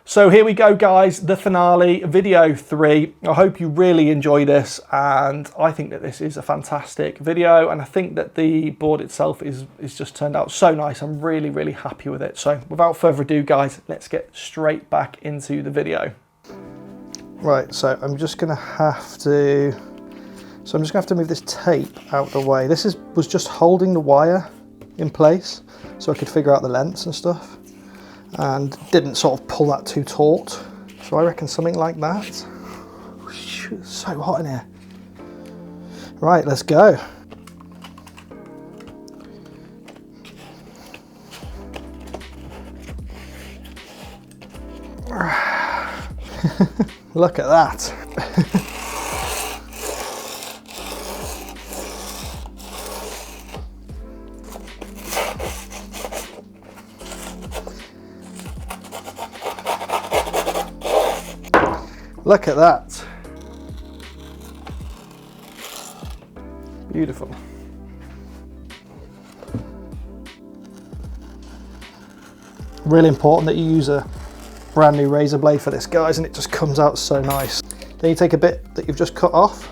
So here we go, guys, the finale, video 3. I hope you really enjoy this, and I think that this is a fantastic video, and I think that the board itself is just turned out so nice. I'm really, really happy with it. So without further ado, guys, let's get straight back into the video. Right, so I'm just gonna have to move this tape out the way. This was just holding the wire in place so I could figure out the lengths and stuff, and didn't sort of pull that too taut. So I reckon something like that. Shoot, it's so hot in here. Right, let's go. Look at that. Look at that. Beautiful. Really important that you use a brand new razor blade for this, guys, and it just comes out so nice. Then you take a bit that you've just cut off.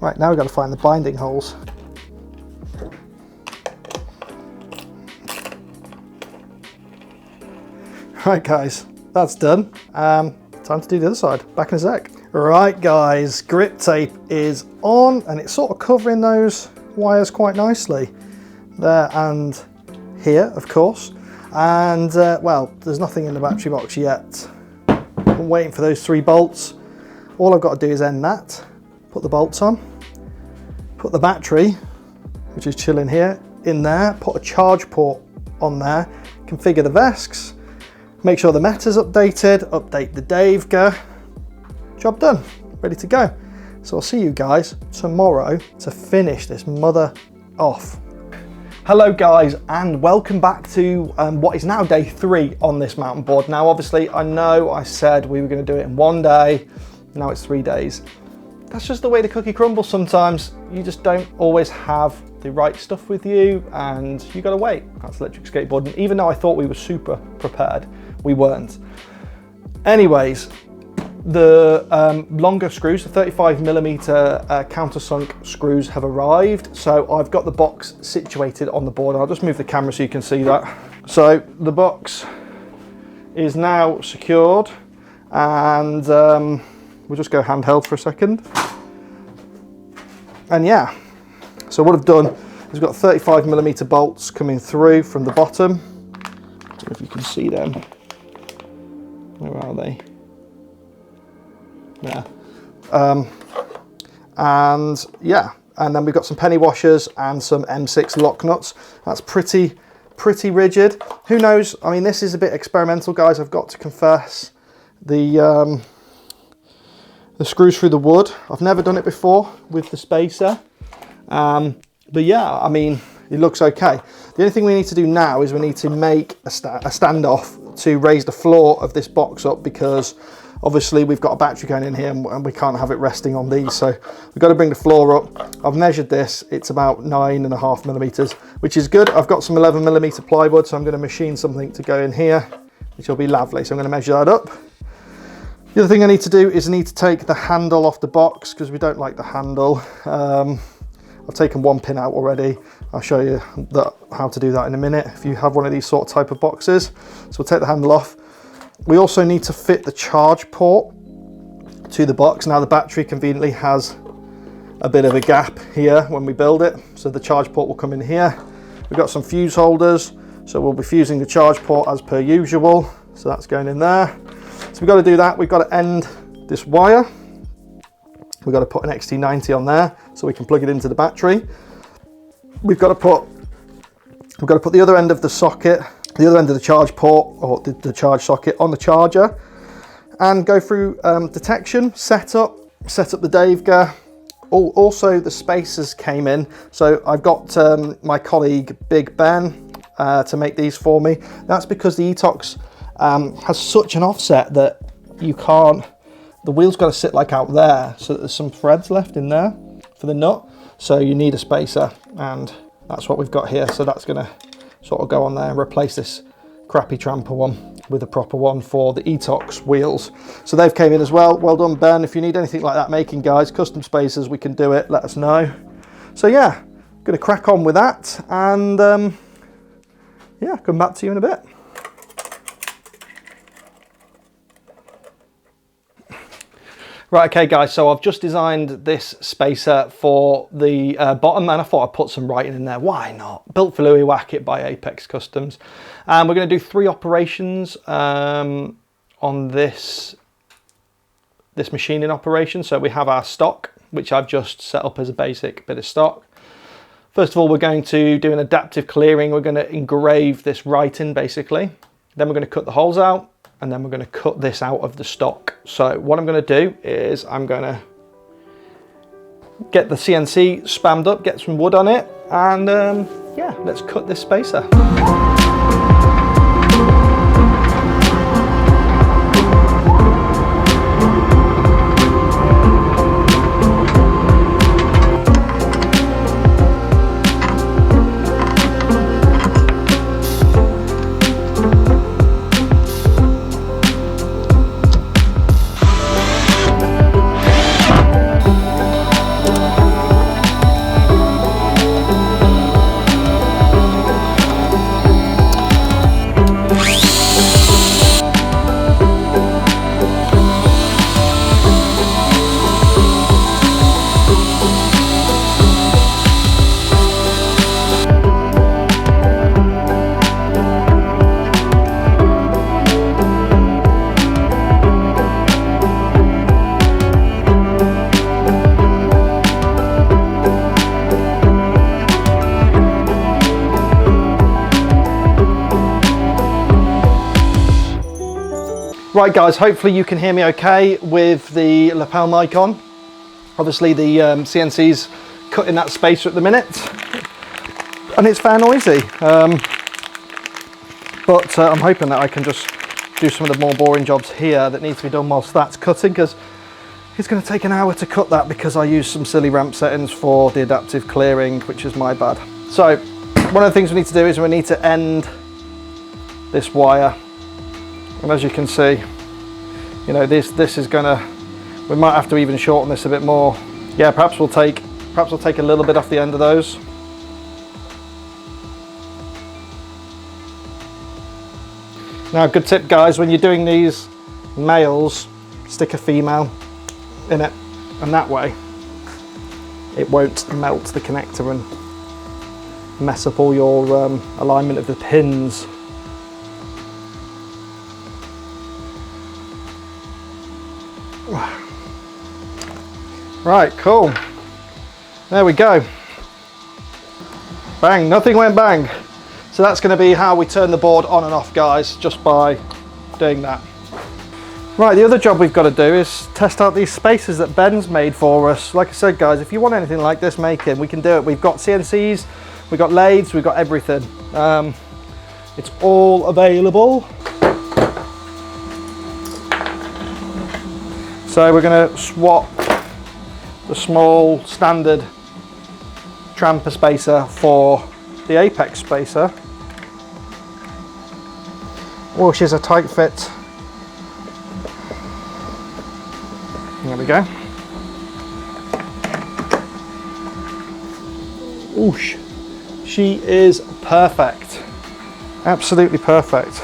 Right, now we've got to find the binding holes. Right, guys, that's done. Time to do the other side. Back in a sec. Right, guys, grip tape is on, and it's sort of covering those wires quite nicely. There and here, of course. And, well, there's nothing in the battery box yet. I'm waiting for those 3 bolts. All I've got to do is end that, put the bolts on, put the battery, which is chilling here, in there, put a charge port on there, configure the VESCs, make sure the meta's updated, update the Davega. Job done, ready to go. So I'll see you guys tomorrow to finish this mother off. Hello guys, and welcome back to what is now day 3 on this mountain board. Now obviously I know I said we were going to do it in 1 day, now it's 3 days. That's just the way the cookie crumbles sometimes. You just don't always have the right stuff with you, and you gotta wait. That's electric skateboarding. Even though I thought we were super prepared, we weren't. Anyways, the longer screws, the 35mm countersunk screws have arrived. So I've got the box situated on the board. I'll just move the camera so you can see that. So the box is now secured, and we'll just go handheld for a second. And yeah, so what I've done is we've got 35mm bolts coming through from the bottom. I don't know if you can see them. Where are they? Yeah. And yeah, and then we've got some penny washers and some M6 lock nuts. That's pretty rigid. Who knows? I mean, this is a bit experimental, guys. I've got to confess. The screws through the wood. I've never done it before with the spacer. But yeah, I mean, it looks okay. The only thing we need to do now is we need to make a standoff to raise the floor of this box up, because obviously we've got a battery going in here and we can't have it resting on these. So we've got to bring the floor up. I've measured this. It's about 9.5mm, which is good. I've got some 11mm plywood, so I'm going to machine something to go in here, which will be lovely. So I'm going to measure that up. The other thing I need to do is I need to take the handle off the box, because we don't like the handle. I've taken 1 pin out already. I'll show you how to do that in a minute if you have one of these sort of type of boxes. So we'll take the handle off. We also need to fit the charge port to the box. Now the battery conveniently has a bit of a gap here when we build it, so the charge port will come in here. We've got some fuse holders, so we'll be fusing the charge port as per usual. So that's going in there. So we've got to do that. We've got to end this wire. We've got to put an XT90 on there so we can plug it into the battery. We've got to put the other end of the socket, the other end of the charge port, or the charge socket, on the charger, and go through detection, set up the Davega. Also the spacers came in, so I've got my colleague Big Ben to make these for me. That's because the e-toxx has such an offset that you can't, the wheel's got to sit like out there, so that there's some threads left in there for the nut, so you need a spacer, and That's what we've got here. So that's going to sort of go on there and replace this crappy tramper one with a proper one for the e-toxx wheels. So they've came in as well. Well done, Ben. If you need anything like that making, guys, custom spacers, we can do it. Let us know. So yeah, going to crack on with that, and yeah, come back to you in a bit. Right, okay guys, so I've just designed this spacer for the bottom, and I thought I'd put some writing in there. Why not? Built for Louis Wackett by Apex Customs. And we're going to do 3 operations on this machining operation. So we have our stock, which I've just set up as a basic bit of stock. First of all, we're going to do an adaptive clearing. We're going to engrave this writing basically. Then we're going to cut the holes out, and then we're going to cut this out of the stock. So what I'm going to do is I'm going to get the CNC spammed up, get some wood on it, and yeah, let's cut this spacer. Right guys, hopefully you can hear me okay with the lapel mic on. Obviously the CNC's cutting that spacer at the minute, and it's fair noisy. But I'm hoping that I can just do some of the more boring jobs here that need to be done whilst that's cutting, because it's going to take an hour to cut that because I used some silly ramp settings for the adaptive clearing, which is my bad. So one of the things we need to do is we need to end this wire. And as you can see, you know, this is gonna, we might have to even shorten this a bit more. Yeah, perhaps we'll take a little bit off the end of those. Now, good tip guys, when you're doing these males, stick a female in it, and that way it won't melt the connector and mess up all your alignment of the pins. Right, cool. There we go. Bang, nothing went bang. So that's going to be how we turn the board on and off, guys, just by doing that. Right, the other job we've got to do is test out these spacers that Ben's made for us. Like I said, guys, if you want anything like this making, we can do it. We've got CNCs, we've got lathes, we've got everything. It's all available. So we're going to swap the small standard tramper spacer for the Apex spacer, which is a tight fit. There we go. Oosh, she is perfect, absolutely perfect.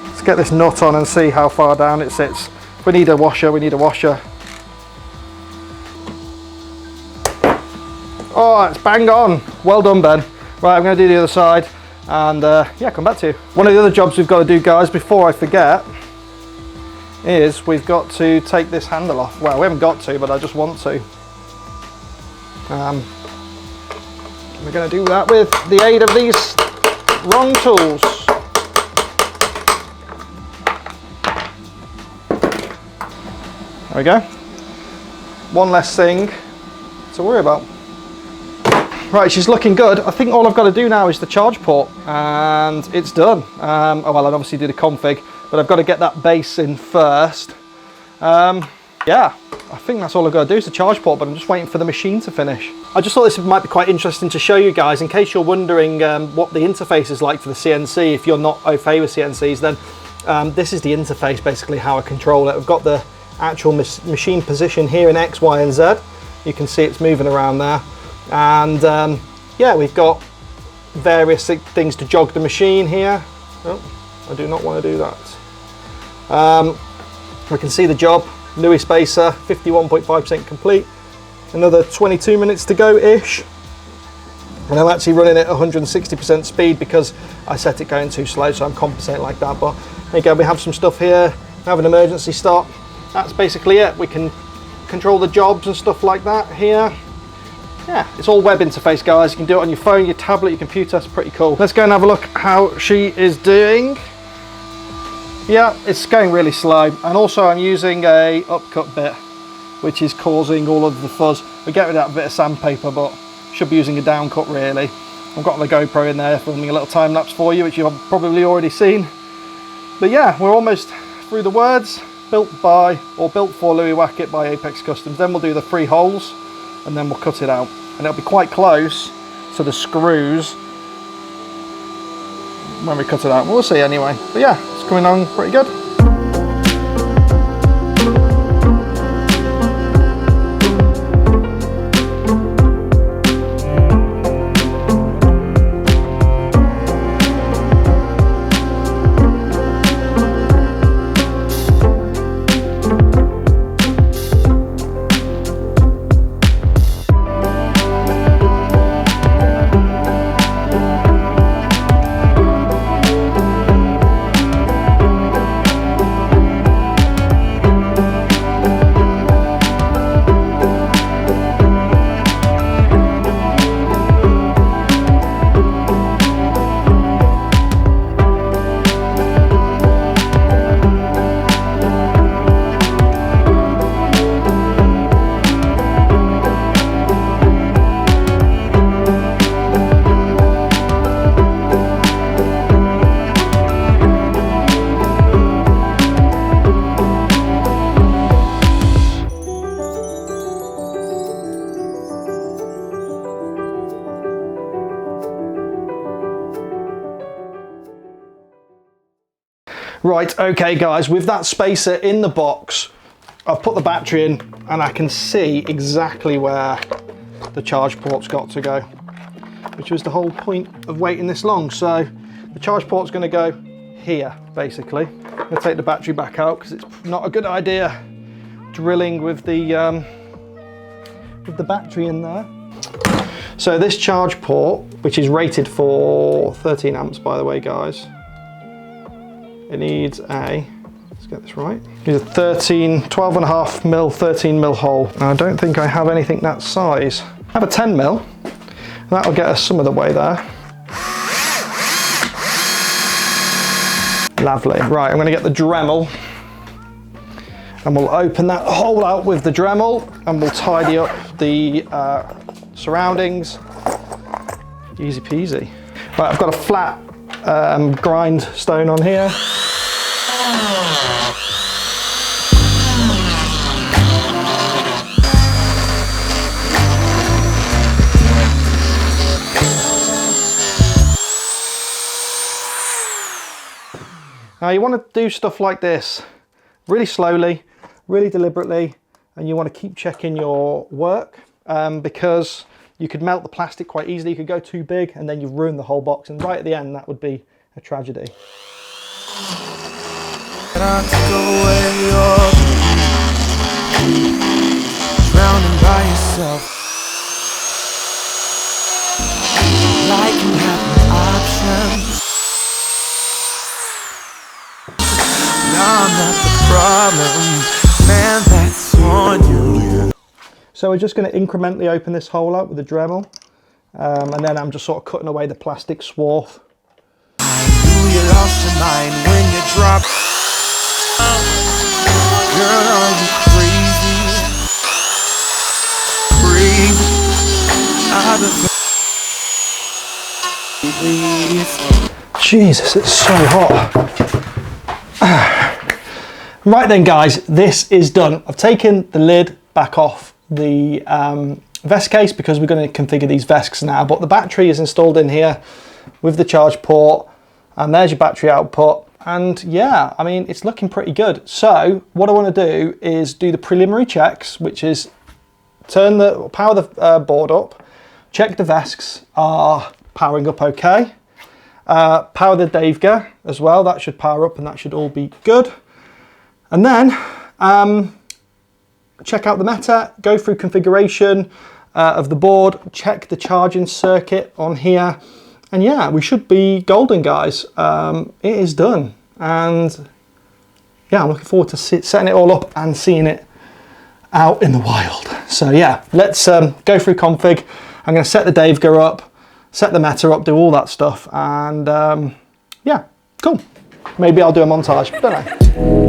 Let's get this nut on and see how far down it sits. If we need a washer, we need a washer. Oh, it's bang on. Well done, Ben. Right, I'm going to do the other side and yeah, come back to you. One of the other jobs we've got to do, guys, before I forget, is we've got to take this handle off. Well, we haven't got to, but I just want to. We're going to do that with the aid of these wrong tools. There we go. One less thing to worry about. Right, she's looking good. I think all I've got to do now is the charge port, and it's done. Oh well, I'd obviously do the config, but I've got to get that base in first. Yeah, I think that's all I've got to do is the charge port, but I'm just waiting for the machine to finish. I just thought this might be quite interesting to show you guys, in case you're wondering what the interface is like for the CNC. If you're not au fait with CNCs, then this is the interface, basically how I control it. I've got the actual machine position here in X, Y, and Z. You can see it's moving around there. And yeah, we've got various things to jog the machine here. Oh, I do not want to do that. We can see the job, Louis spacer, 51.5% complete. Another 22 minutes to go-ish. And I'm actually running at 160% speed because I set it going too slow, so I'm compensating like that. But there you go, we have some stuff here, have an emergency stop. That's basically it. We can control the jobs and stuff like that here. Yeah, it's all web interface, guys. You can do it on your phone, your tablet, your computer. It's pretty cool. Let's go and have a look how she is doing. Yeah, it's going really slow. And also I'm using a upcut bit, which is causing all of the fuzz. We get rid of that bit of sandpaper, but should be using a down cut really. I've got the GoPro in there filming a little time lapse for you, which you've probably already seen. But yeah, we're almost through the words. Built by, or built for Louis Wackett by Apex Customs. Then we'll do the 3 holes and then we'll cut it out. And it'll be quite close to the screws when we cut it out. We'll see anyway. But yeah, it's coming on pretty good. Right, okay guys, with that spacer in the box, I've put the battery in and I can see exactly where the charge port's got to go, which was the whole point of waiting this long. So the charge port's going to go here, basically. I'm going to take the battery back out because it's not a good idea drilling with the battery in there. So this charge port, which is rated for 13 amps by the way guys, it needs a, let's get this right, it needs a 12.5 mil, 13 mil hole. Now I don't think I have anything that size. I have a 10 mil, and that'll get us some of the way there. Lovely. Right, I'm going to get the Dremel and we'll open that hole out with the Dremel and we'll tidy up the surroundings. Easy peasy. Right, I've got a flat grindstone on here. Now you want to do stuff like this really slowly, really deliberately, and you want to keep checking your work because you could melt the plastic quite easily. You could go too big and then you've ruined the whole box, and right at the end that would be a tragedy. Drowning by yourself, like you have no options. I'm not the problem, man, that's on you. So we're just going to incrementally open this hole up with the Dremel, and then I'm just sort of cutting away the plastic swath. I knew you lost your mind when you dropped. Girl, are you crazy? Crazy. Jesus, it's so hot. Right then guys, this is done. I've taken the lid back off the vest case because we're going to configure these vests now, but the battery is installed in here with the charge port, and there's your battery output. And yeah, I mean, it's looking pretty good. So what I want to do is do the preliminary checks, which is power the board up, check the vests are powering up okay, power the Dave gear as well, that should power up and that should all be good. And then check out the meta, go through configuration of the board, check the charging circuit on here, and yeah, we should be golden, guys. It is done, and yeah, I'm looking forward to setting it all up and seeing it out in the wild. So yeah, let's go through config. I'm going to set the Dave gear up, set the meta up, do all that stuff, and yeah, cool. Maybe I'll do a montage, don't know.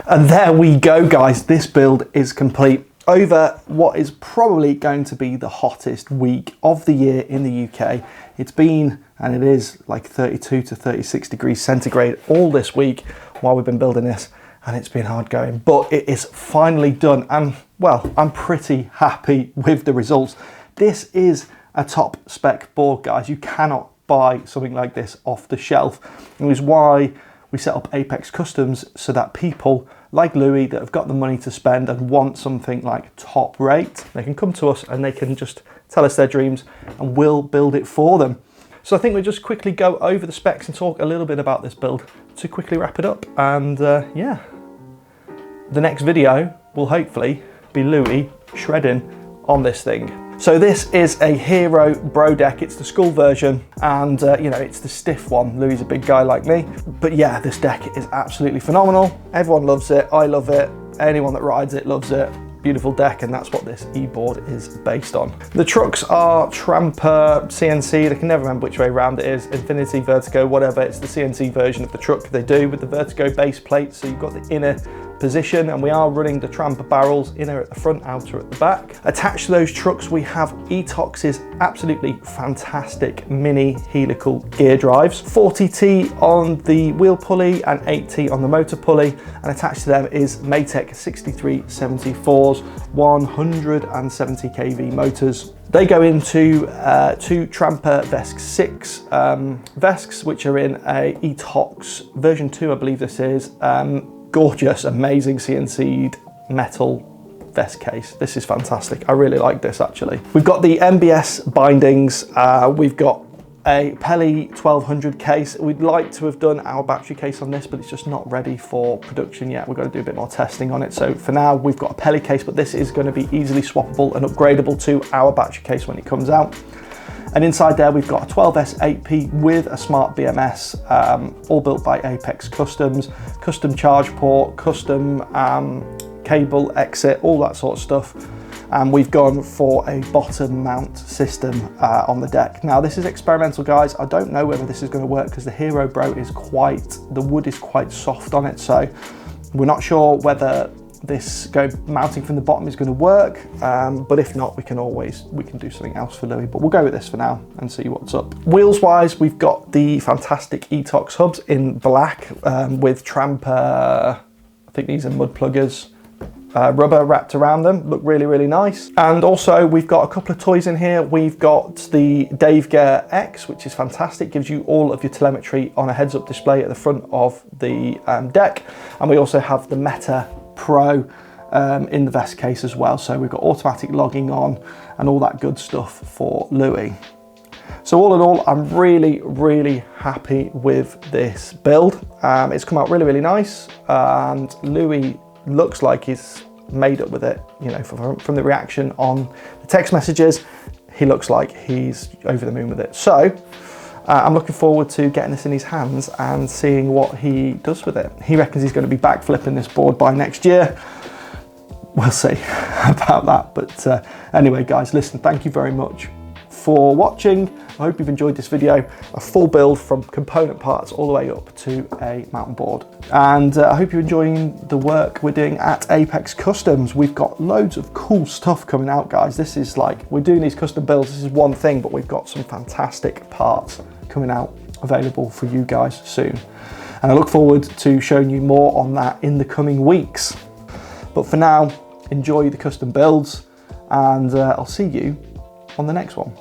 And there we go, guys. This build is complete over what is probably going to be the hottest week of the year in the UK. It's been, and it is, like 32 to 36 degrees centigrade all this week while we've been building this, and it's been hard going, but it is finally done. And well, I'm pretty happy with the results. This is a top spec board, guys. You cannot buy something like this off the shelf. It was why we set up Apex Customs, so that people like Louis that have got the money to spend and want something like top rate, they can come to us and they can just tell us their dreams and we'll build it for them. So I think we'll just quickly go over the specs and talk a little bit about this build to quickly wrap it up. And yeah, the next video will hopefully be Louis shredding on this thing. So this is a Hero Bro deck. It's the school version, and you know, it's the stiff one. Louis is a big guy like me, but yeah, this deck is absolutely phenomenal. Everyone loves it. I love it. Anyone that rides it loves it. Beautiful deck, and that's what this e-board is based on. The trucks are Tramper CNC. They can never remember which way around it is. Infinity, Vertigo, whatever. It's the CNC version of the truck they do with the Vertigo base plate. So you've got the inner position, and we are running the Tramper barrels, inner at the front, outer at the back. Attached to those trucks we have e-toxx's absolutely fantastic mini helical gear drives, 40T on the wheel pulley and 8T on the motor pulley, and attached to them is Maytech 6374's 170 kV motors. They go into two Tramper Vesk 6 Vesks, which are in a e-toxx version 2, I believe this is. Gorgeous, amazing CNC'd metal vest case. This is fantastic. I really like this actually. We've got the MBS bindings. We've got a Peli 1200 case. We'd like to have done our battery case on this, but it's just not ready for production yet. We've got to do a bit more testing on it. So for now, we've got a Peli case, but this is going to be easily swappable and upgradable to our battery case when it comes out. And inside there, we've got a 12S 8P with a smart BMS, all built by Apex Customs, custom charge port, custom cable exit, all that sort of stuff. And we've gone for a bottom mount system on the deck. Now this is experimental, guys. I don't know whether this is going to work because the Hero Bro is the wood is quite soft on it. So we're not sure whether this mounting from the bottom is going to work. But if not, we can do something else for Louis, but we'll go with this for now and see what's up. Wheels wise, we've got the fantastic e-toxx hubs in black with Tramper, I think these are mud pluggers, rubber wrapped around them. Look really, really nice. And also we've got a couple of toys in here. We've got the Dave Gear X, which is fantastic. Gives you all of your telemetry on a heads-up display at the front of the deck. And we also have the Meta Pro in the vest case as well. So we've got automatic logging on and all that good stuff for Louis. So all in all, I'm really, really happy with this build. It's come out really, really nice. And Louis looks like he's made up with it, you know, from the reaction on the text messages. He looks like he's over the moon with it. So I'm looking forward to getting this in his hands and seeing what he does with it. He reckons he's going to be backflipping this board by next year. We'll see about that. But anyway, guys, listen, thank you very much for watching. I hope you've enjoyed this video, a full build from component parts all the way up to a mountain board. And I hope you're enjoying the work we're doing at Apex Customs. We've got loads of cool stuff coming out, guys. This is like, we're doing these custom builds, this is one thing, but we've got some fantastic parts coming out available for you guys soon. And I look forward to showing you more on that in the coming weeks. But for now, enjoy the custom builds and I'll see you on the next one.